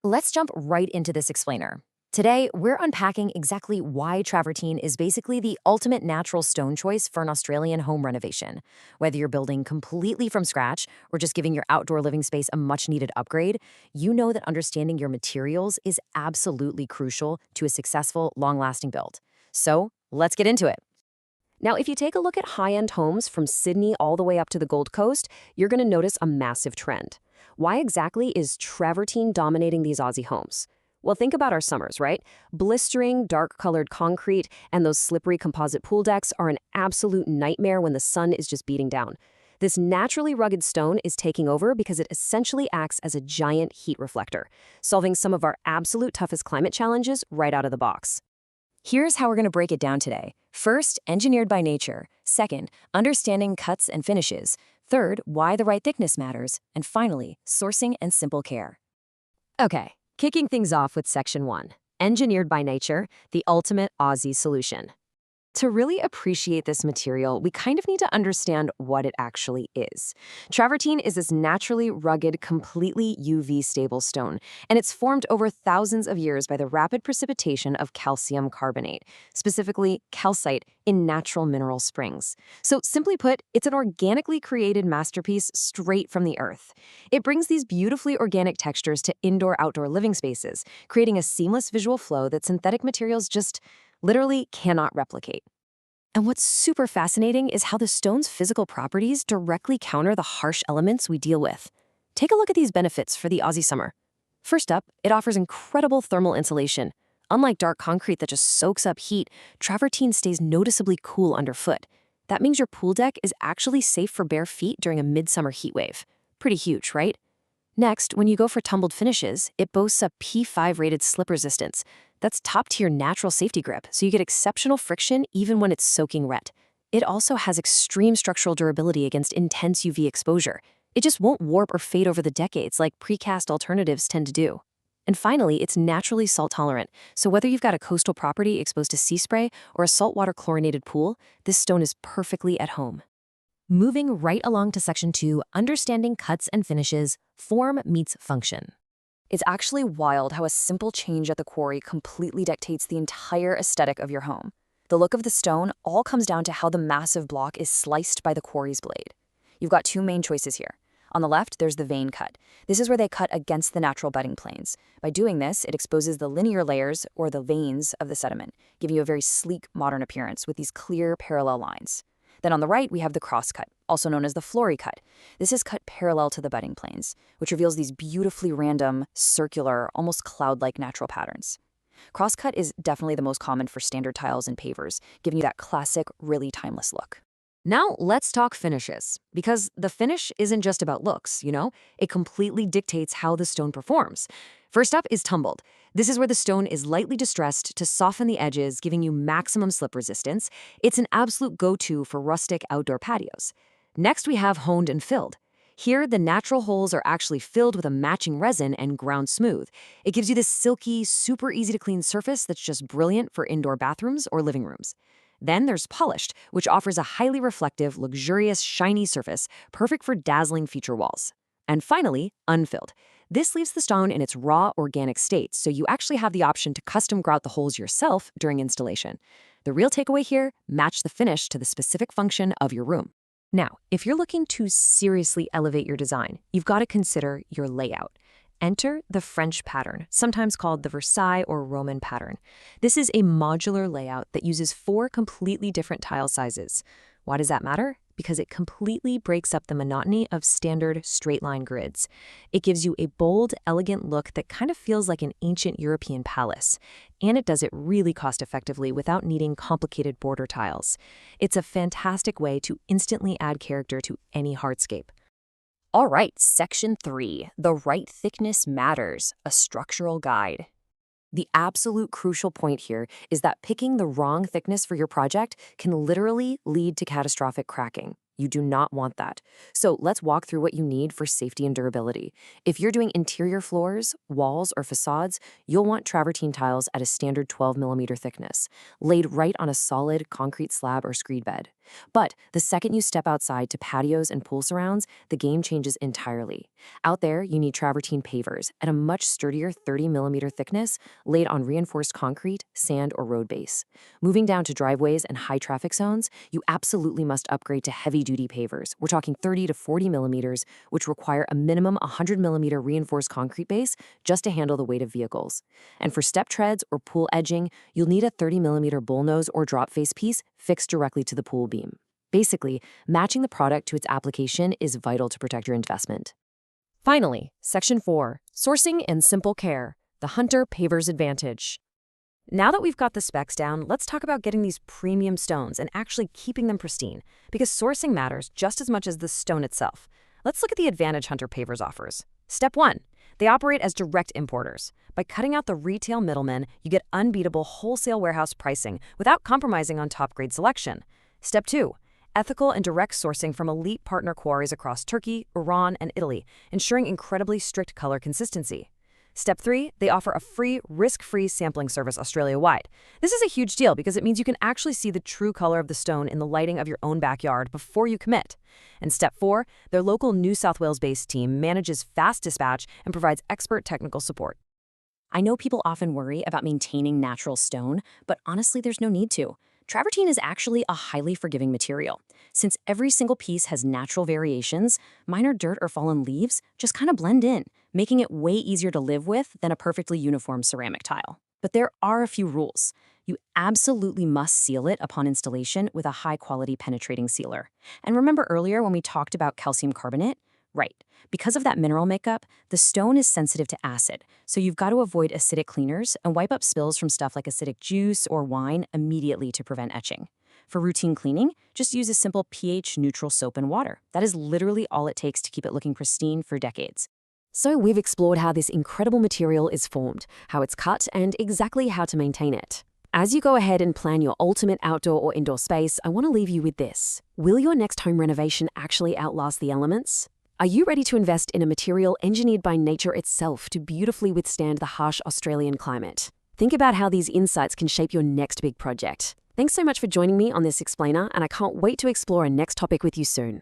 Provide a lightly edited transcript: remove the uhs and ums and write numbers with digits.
Let's jump right into this explainer. Today, we're unpacking exactly why travertine is basically the ultimate natural stone choice for an Australian home renovation. Whether you're building completely from scratch or just giving your outdoor living space a much-needed upgrade, you know that understanding your materials is absolutely crucial to a successful, long-lasting build. So, let's get into it. Now, if you take a look at high-end homes from Sydney all the way up to the Gold Coast, you're going to notice a massive trend. Why exactly is travertine dominating these Aussie homes? Well, think about our summers, right? Blistering, dark-colored concrete and those slippery composite pool decks are an absolute nightmare when the sun is just beating down. This naturally rugged stone is taking over because it essentially acts as a giant heat reflector, solving some of our absolute toughest climate challenges right out of the box. Here's how we're going to break it down today. First, engineered by nature. Second, understanding cuts and finishes. Third, why the right thickness matters. And finally, sourcing and simple care. Okay, kicking things off with Section 1. Engineered by nature, the ultimate Aussie solution. To really appreciate this material, we kind of need to understand what it actually is. Travertine is this naturally rugged, completely UV-stable stone, and it's formed over thousands of years by the rapid precipitation of calcium carbonate, specifically calcite, in natural mineral springs. So simply put, it's an organically created masterpiece straight from the earth. It brings these beautifully organic textures to indoor-outdoor living spaces, creating a seamless visual flow that synthetic materials just literally cannot replicate. And what's super fascinating is how the stone's physical properties directly counter the harsh elements we deal with. Take a look at these benefits for the Aussie summer. First up, it offers incredible thermal insulation. Unlike dark concrete that just soaks up heat, travertine stays noticeably cool underfoot. That means your pool deck is actually safe for bare feet during a midsummer heat wave. Pretty huge, right? Next, when you go for tumbled finishes, it boasts a P5-rated slip resistance. That's top-tier natural safety grip, so you get exceptional friction even when it's soaking wet. It also has extreme structural durability against intense UV exposure. It just won't warp or fade over the decades like precast alternatives tend to do. And finally, it's naturally salt-tolerant, so whether you've got a coastal property exposed to sea spray or a saltwater chlorinated pool, this stone is perfectly at home. Moving right along to Section 2, understanding cuts and finishes, form meets function. It's actually wild how a simple change at the quarry completely dictates the entire aesthetic of your home. The look of the stone all comes down to how the massive block is sliced by the quarry's blade. You've got two main choices here. On the left, there's the vein cut. This is where they cut against the natural bedding planes. By doing this, it exposes the linear layers, or the veins, of the sediment, giving you a very sleek, modern appearance with these clear, parallel lines. Then on the right, we have the cross-cut, also known as the flory cut. This is cut parallel to the bedding planes, which reveals these beautifully random, circular, almost cloud-like natural patterns. Cross-cut is definitely the most common for standard tiles and pavers, giving you that classic, really timeless look. Now, let's talk finishes, because the finish isn't just about looks, you know? It completely dictates how the stone performs. First up is tumbled. This is where the stone is lightly distressed to soften the edges, giving you maximum slip resistance. It's an absolute go-to for rustic outdoor patios. Next, we have honed and filled. Here, the natural holes are actually filled with a matching resin and ground smooth. It gives you this silky, super easy-to-clean surface that's just brilliant for indoor bathrooms or living rooms. Then there's polished, which offers a highly reflective, luxurious, shiny surface, perfect for dazzling feature walls. And finally, unfilled. This leaves the stone in its raw, organic state, so you actually have the option to custom grout the holes yourself during installation. The real takeaway here, match the finish to the specific function of your room. Now, if you're looking to seriously elevate your design, you've got to consider your layout. Enter the French pattern, sometimes called the Versailles or Roman pattern. This is a modular layout that uses 4 completely different tile sizes. Why does that matter? Because it completely breaks up the monotony of standard straight-line grids. It gives you a bold, elegant look that kind of feels like an ancient European palace. And it does it really cost-effectively without needing complicated border tiles. It's a fantastic way to instantly add character to any hardscape. All right, Section 3, the right thickness matters, a structural guide. The absolute crucial point here is that picking the wrong thickness for your project can literally lead to catastrophic cracking. You do not want that. So let's walk through what you need for safety and durability. If you're doing interior floors, walls, or facades, you'll want travertine tiles at a standard 12mm thickness, laid right on a solid concrete slab or screed bed. But the second you step outside to patios and pool surrounds, the game changes entirely. Out there, you need travertine pavers at a much sturdier 30mm thickness, laid on reinforced concrete, sand, or road base. Moving down to driveways and high traffic zones, you absolutely must upgrade to heavy-duty pavers. We're talking 30 to 40mm, which require a minimum 100mm reinforced concrete base just to handle the weight of vehicles. And for step treads or pool edging, you'll need a 30mm bullnose or drop face piece fixed directly to the pool beam. Basically, matching the product to its application is vital to protect your investment. Finally, Section 4, Sourcing and Simple Care, the Hunter Pavers Advantage. Now that we've got the specs down, let's talk about getting these premium stones and actually keeping them pristine, because sourcing matters just as much as the stone itself. Let's look at the advantage Hunter Pavers offers. Step 1. They operate as direct importers. By cutting out the retail middlemen, you get unbeatable wholesale warehouse pricing without compromising on top-grade selection. Step 2. Ethical and direct sourcing from elite partner quarries across Turkey, Iran, and Italy, ensuring incredibly strict color consistency. Step 3, they offer a free, risk-free sampling service Australia-wide. This is a huge deal because it means you can actually see the true color of the stone in the lighting of your own backyard before you commit. And Step 4, their local New South Wales-based team manages fast dispatch and provides expert technical support. I know people often worry about maintaining natural stone, but honestly, there's no need to. Travertine is actually a highly forgiving material. Since every single piece has natural variations, minor dirt or fallen leaves just kind of blend in, making it way easier to live with than a perfectly uniform ceramic tile. But there are a few rules. You absolutely must seal it upon installation with a high-quality penetrating sealer. And remember earlier when we talked about calcium carbonate? Right. Because of that mineral makeup, the stone is sensitive to acid, so you've got to avoid acidic cleaners and wipe up spills from stuff like acidic juice or wine immediately to prevent etching. For routine cleaning, just use a simple pH-neutral soap and water. That is literally all it takes to keep it looking pristine for decades. So we've explored how this incredible material is formed, how it's cut, and exactly how to maintain it. As you go ahead and plan your ultimate outdoor or indoor space, I want to leave you with this. Will your next home renovation actually outlast the elements? Are you ready to invest in a material engineered by nature itself to beautifully withstand the harsh Australian climate? Think about how these insights can shape your next big project. Thanks so much for joining me on this explainer, and I can't wait to explore a next topic with you soon.